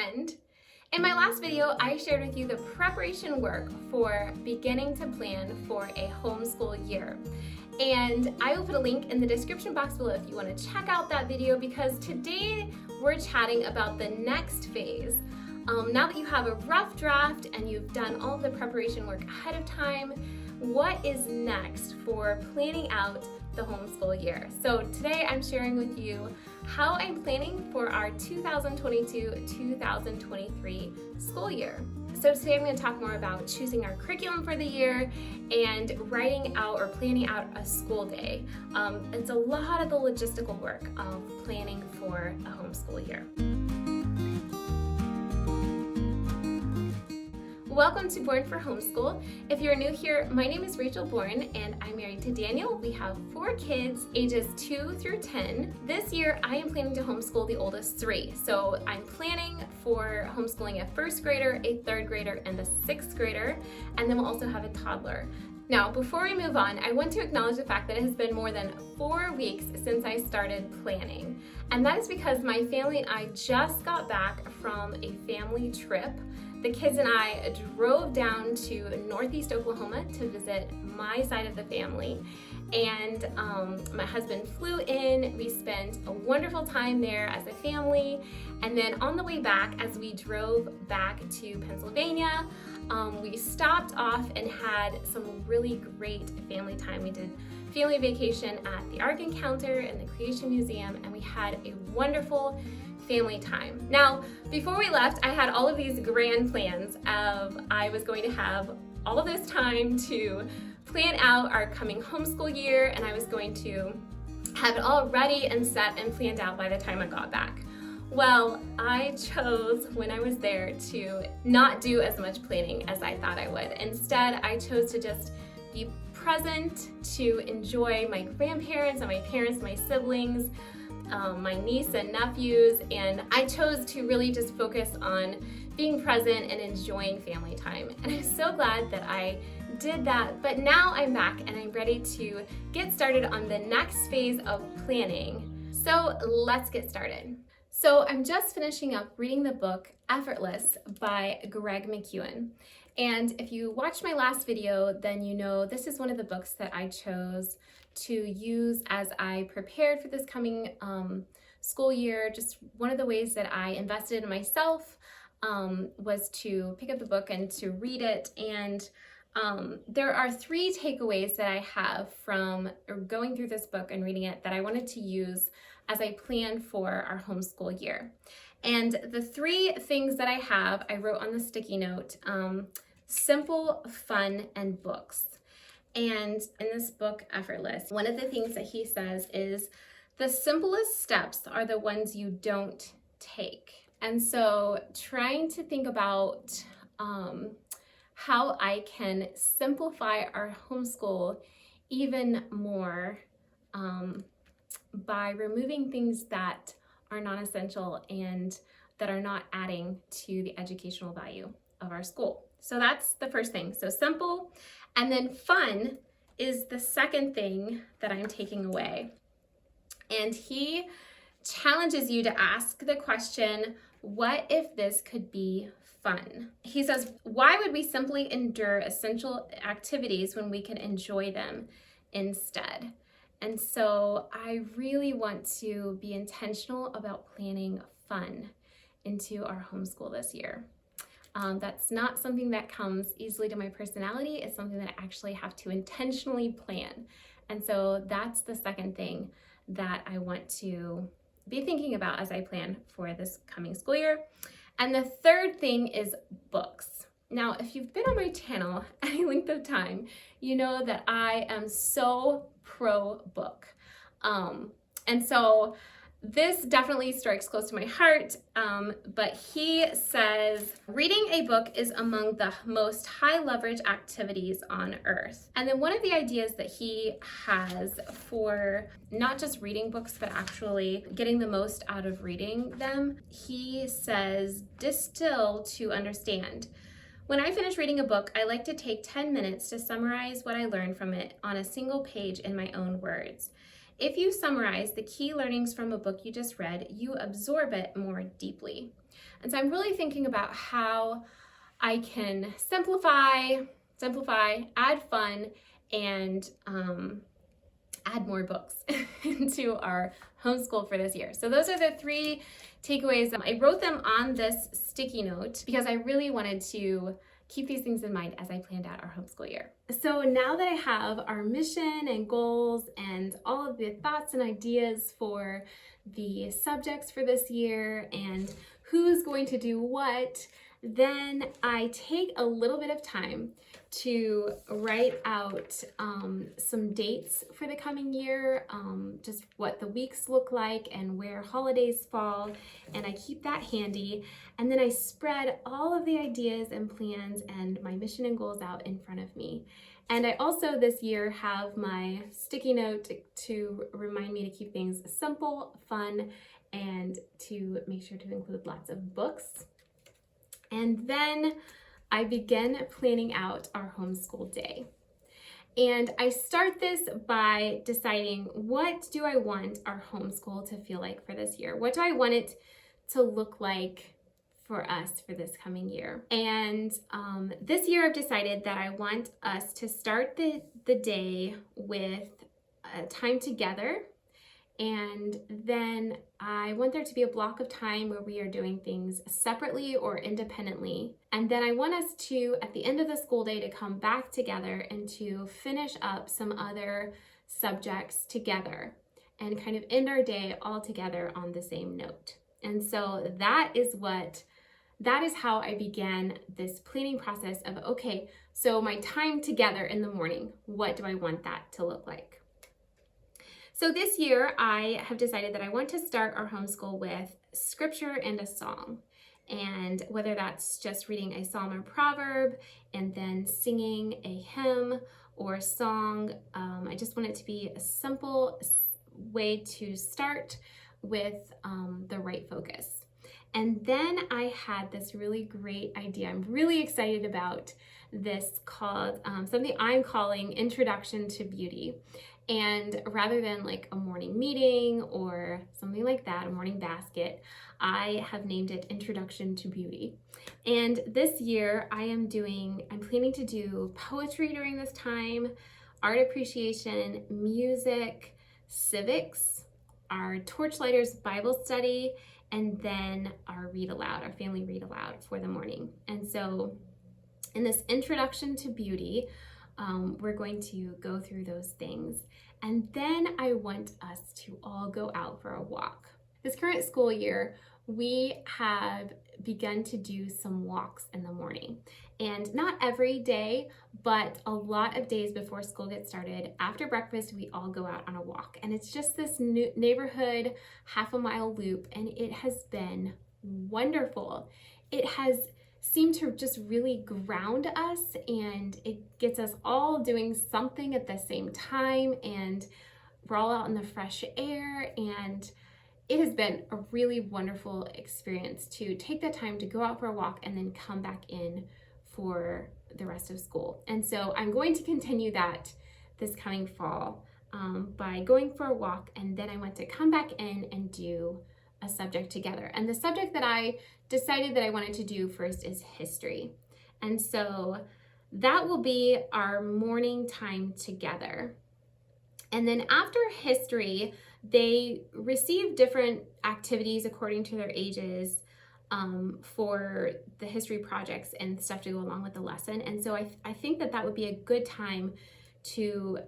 friend. In my last video, I shared with you the preparation work for beginning to plan for a homeschool year. And I will put a link in the description box below if you want to check out that video, because today we're chatting about the next phase. Now that you have a rough draft and you've done all of the preparation work ahead of time, what is next for planning out the homeschool year? So today I'm sharing with you how I'm planning for our 2022-2023 school year. So today I'm going to talk more about choosing our curriculum for the year and writing out or planning out a school day. It's a lot of the logistical work of planning for a homeschool year. Welcome to Born for Homeschool. If you're new here, my name is Rachel Bourne and I'm married to Daniel. We have 4 kids, ages 2 through 10. This year, I am planning to homeschool the oldest 3. So I'm planning for homeschooling a 1st grader, a 3rd grader, and a 6th grader, and then we'll also have a toddler. Now, before we move on, I want to acknowledge the fact that it has been more than 4 weeks since I started planning. And that is because my family and I just got back from a family trip. The kids and I drove down to Northeast Oklahoma to visit my side of the family, and my husband flew in. We spent a wonderful time there as a family, and then on the way back, as we drove back to Pennsylvania, we stopped off and had some really great family time. We did family vacation at the Ark Encounter and the Creation Museum, and we had a wonderful family time. Now, before we left, I had all of these grand plans of I was going to have all of this time to plan out our coming homeschool year, and I was going to have it all ready and set and planned out by the time I got back. Well, I chose when I was there to not do as much planning as I thought I would. Instead, I chose to just be present, to enjoy my grandparents and my parents, my siblings, my niece and nephews, and I chose to really just focus on being present and enjoying family time. And I'm so glad that I did that, but now I'm back and I'm ready to get started on the next phase of planning. So let's get started. So I'm just finishing up reading the book Effortless by Greg McKeown. And if you watched my last video, then you know this is one of the books that I chose to use as I prepared for this coming school year. Just one of the ways that I invested in myself was to pick up the book and to read it. And there are 3 takeaways that I have from going through this book and reading it that I wanted to use as I plan for our homeschool year. And the 3 things that I have, I wrote on the sticky note: simple, fun, and books. And in this book, Effortless, one of the things that he says is the simplest steps are the ones you don't take. And so trying to think about how I can simplify our homeschool even more by removing things that are non-essential and that are not adding to the educational value of our school. So that's the first thing. So simple, and then fun is the second thing that I'm taking away. And he challenges you to ask the question, what if this could be fun? He says, why would we simply endure essential activities when we can enjoy them instead? And so I really want to be intentional about planning fun into our homeschool this year. That's not something that comes easily to my personality. It's something that I actually have to intentionally plan. And so that's the second thing that I want to be thinking about as I plan for this coming school year. And the third thing is books. Now, if you've been on my channel any length of time, you know that I am so pro book. And so this definitely strikes close to my heart, but he says, reading a book is among the most high leverage activities on earth. And then one of the ideas that he has for not just reading books, but actually getting the most out of reading them, he says, distill to understand. When I finish reading a book, I like to take 10 minutes to summarize what I learned from it on a single page in my own words. If you summarize the key learnings from a book you just read, you absorb it more deeply. And so I'm really thinking about how I can simplify, add fun, and add more books into our homeschool for this year. So those are the 3 takeaways. I wrote them on this sticky note because I really wanted to keep these things in mind as I planned out our homeschool year. So now that I have our mission and goals and all of the thoughts and ideas for the subjects for this year and who's going to do what, then I take a little bit of time to write out some dates for the coming year, just what the weeks look like and where holidays fall, and I keep that handy. And then I spread all of the ideas and plans and my mission and goals out in front of me. And I also this year have my sticky note to remind me to keep things simple, fun, and to make sure to include lots of books. And then I begin planning out our homeschool day. And I start this by deciding, what do I want our homeschool to feel like for this year? What do I want it to look like for us for this coming year? And this year I've decided that I want us to start the day with time together. And then I want there to be a block of time where we are doing things separately or independently. And then I want us to, at the end of the school day, to come back together and to finish up some other subjects together and kind of end our day all together on the same note. And so that is how I began this planning process of, okay, so my time together in the morning, what do I want that to look like? So this year, I have decided that I want to start our homeschool with scripture and a song. And whether that's just reading a psalm or proverb and then singing a hymn or a song, I just want it to be a simple way to start with the right focus. And then I had this really great idea I'm really excited about, this called something I'm calling Introduction to Beauty. And rather than like a morning meeting or something like that, a morning basket, I have named it Introduction to Beauty. And this year I'm planning to do poetry during this time, art appreciation, music, civics, our Torchlighters Bible study, and then our read aloud, our family read aloud for the morning. And so in this Introduction to Beauty, we're going to go through those things. And then I want us to all go out for a walk. This current school year, we have begun to do some walks in the morning. And not every day, but a lot of days before school gets started, after breakfast, we all go out on a walk. And it's just this neighborhood half-a-mile loop, and it has been wonderful. It has seemed to just really ground us, and it gets us all doing something at the same time, and we're all out in the fresh air, and it has been a really wonderful experience to take the time to go out for a walk and then come back in for the rest of school. And so I'm going to continue that this coming fall by going for a walk, and then I want to come back in and do a subject together. And the subject that I decided that I wanted to do first is history. And so that will be our morning time together. And then after history, they receive different activities according to their ages for the history projects and stuff to go along with the lesson. And so I think that would be a good time to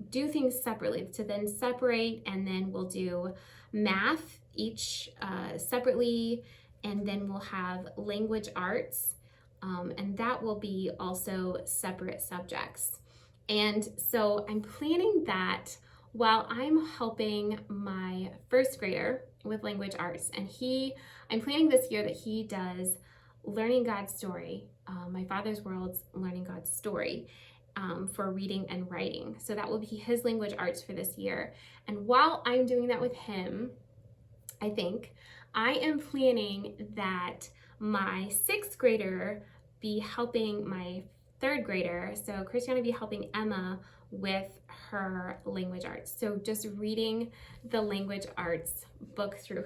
do things separately, to then separate, and then we'll do math each separately, and then we'll have language arts, and that will be also separate subjects. And so I'm planning that while I'm helping my first grader with language arts, and I'm planning this year that he does Learning God's Story, My Father's World's Learning God's Story, for reading and writing. So that will be his language arts for this year. And while I'm doing that with him, I think I am planning that my sixth grader be helping my third grader, so Christiana be helping Emma with her language arts. So just reading the language arts book through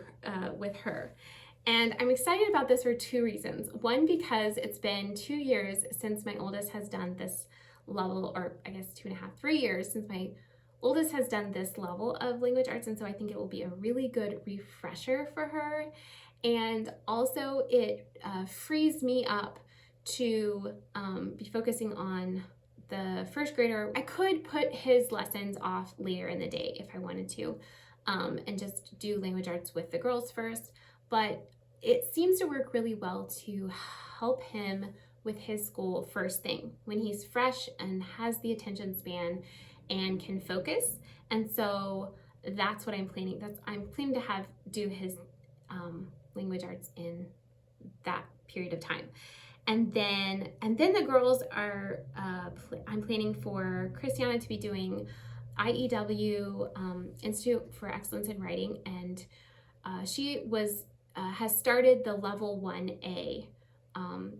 with her. And I'm excited about this for two reasons. One, because it's been 2 years since my oldest has done this level, or I guess 2.5, 3 years since my oldest has done this level of language arts. And so I think it will be a really good refresher for her. And also it frees me up to be focusing on the first grader. I could put his lessons off later in the day if I wanted to, and just do language arts with the girls first. But it seems to work really well to help him with his school first thing when he's fresh and has the attention span and can focus. And so that's what I'm planning. I'm planning to have do his language arts in that period of time. And then the girls are, I'm planning for Christiana to be doing IEW, Institute for Excellence in Writing, and she has started the level 1A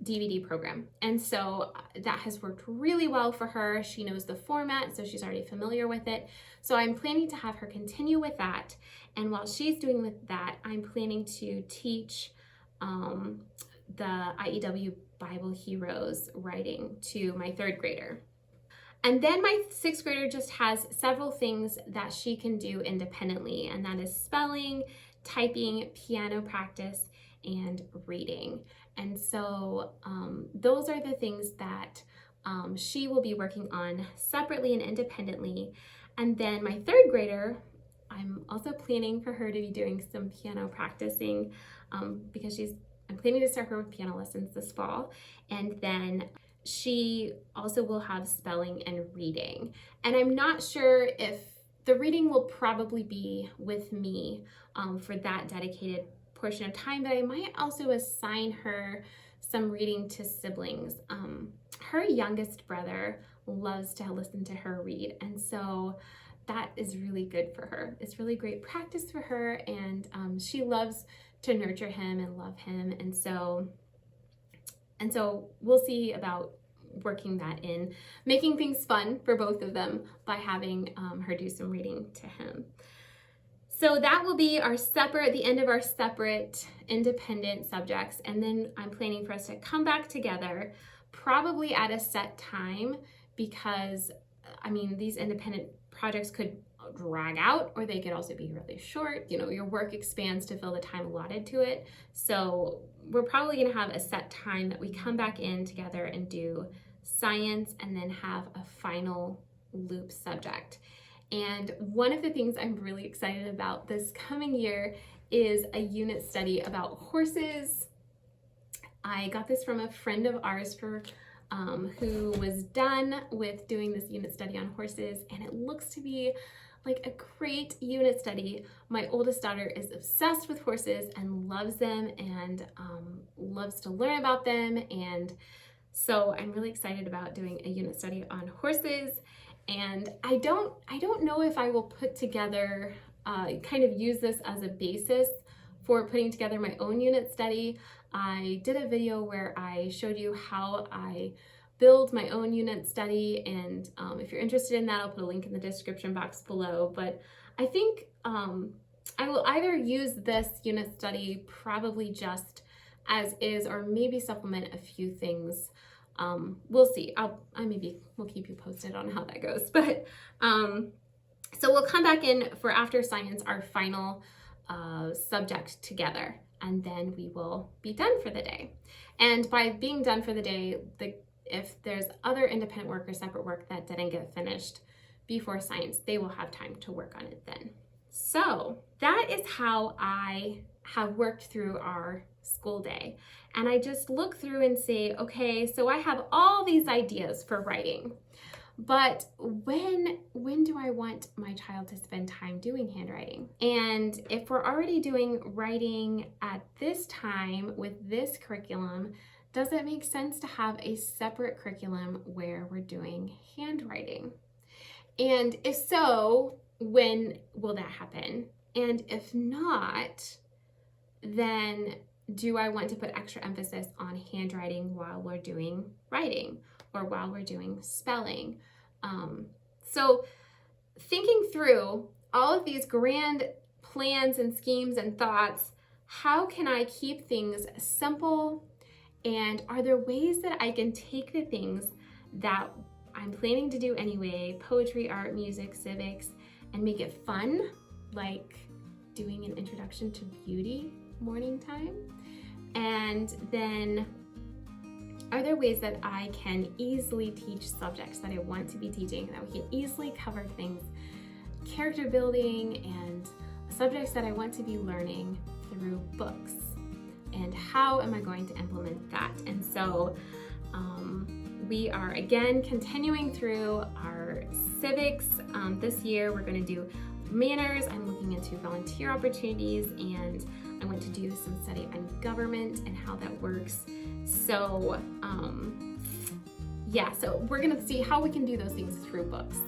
DVD program. And so that has worked really well for her. She knows the format, so she's already familiar with it. So I'm planning to have her continue with that. And while she's doing with that, I'm planning to teach the IEW Bible Heroes writing to my 3rd grader. And then my 6th grader just has several things that she can do independently, and that is spelling, typing, piano practice, and reading. And so those are the things that she will be working on separately and independently. And then my 3rd grader, I'm also planning for her to be doing some piano practicing because I'm planning to start her with piano lessons this fall. And then she also will have spelling and reading. And I'm not sure if the reading will probably be with me for that dedicated portion of time, but I might also assign her some reading to siblings. Her youngest brother loves to listen to her read, and so that is really good for her. It's really great practice for her, and she loves to nurture him and love him, and so we'll see about working that in, making things fun for both of them by having her do some reading to him. So that will be the end of our separate independent subjects. And then I'm planning for us to come back together probably at a set time, because I mean, these independent projects could drag out, or they could also be really short. You know, your work expands to fill the time allotted to it. So we're probably gonna have a set time that we come back in together and do science, and then have a final loop subject. And one of the things I'm really excited about this coming year is a unit study about horses. I got this from a friend of ours who was done with doing this unit study on horses, and it looks to be like a great unit study. My oldest daughter is obsessed with horses and loves them, and loves to learn about them. And so I'm really excited about doing a unit study on horses. And I don't know if I will put together, kind of use this as a basis for putting together my own unit study. I did a video where I showed you how I build my own unit study, and if you're interested in that, I'll put a link in the description box below. But I think I will either use this unit study probably just as is, or maybe supplement a few things. We'll see. We'll keep you posted on how that goes. But so we'll come back in for after science, our final subject together, and then we will be done for the day. And by being done for the day, if there's other independent work or separate work that didn't get finished before science, they will have time to work on it then. So that is how I have worked through our school day. And I just look through and say, okay, so I have all these ideas for writing, but when do I want my child to spend time doing handwriting? And if we're already doing writing at this time with this curriculum, does it make sense to have a separate curriculum where we're doing handwriting? And if so, when will that happen? And if not, then do I want to put extra emphasis on handwriting while we're doing writing or while we're doing spelling? So thinking through all of these grand plans and schemes and thoughts, how can I keep things simple? And are there ways that I can take the things that I'm planning to do anyway, poetry, art, music, civics, and make it fun, like doing an introduction to beauty morning time? And then are there ways that I can easily teach subjects that I want to be teaching, that we can easily cover things, character building and subjects that I want to be learning through books? And how am I going to implement that? And so we are again continuing through our civics. This year we're going to do manners. I'm looking into volunteer opportunities, and I want to do some study on government and how that works. So so we're going to see how we can do those things through books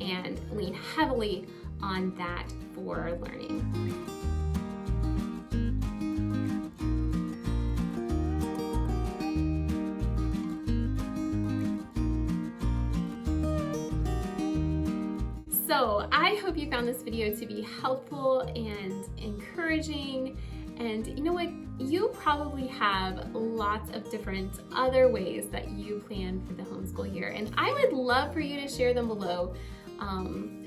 and lean heavily on that for learning. So I hope you found this video to be helpful and encouraging. And you know what? You probably have lots of different other ways that you plan for the homeschool year. And I would love for you to share them below.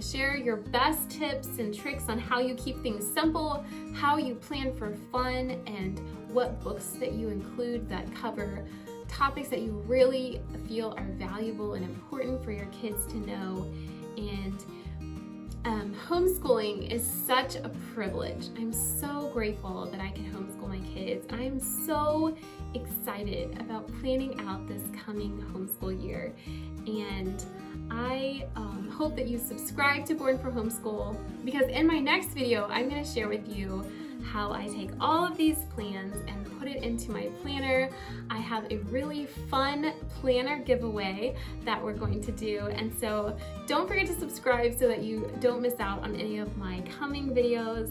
Share your best tips and tricks on how you keep things simple, how you plan for fun, and what books that you include that cover topics that you really feel are valuable and important for your kids to know. And homeschooling is such a privilege. I'm so grateful that I can homeschool my kids. I'm so excited about planning out this coming homeschool year. And I hope that you subscribe to Born for Homeschool, because in my next video, I'm going to share with you how I take all of these plans and put it into my planner. I have a really fun planner giveaway that we're going to do, and so don't forget to subscribe so that you don't miss out on any of my coming videos.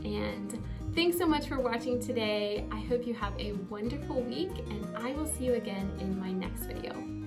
And thanks so much for watching today. I hope you have a wonderful week, and I will see you again in my next video.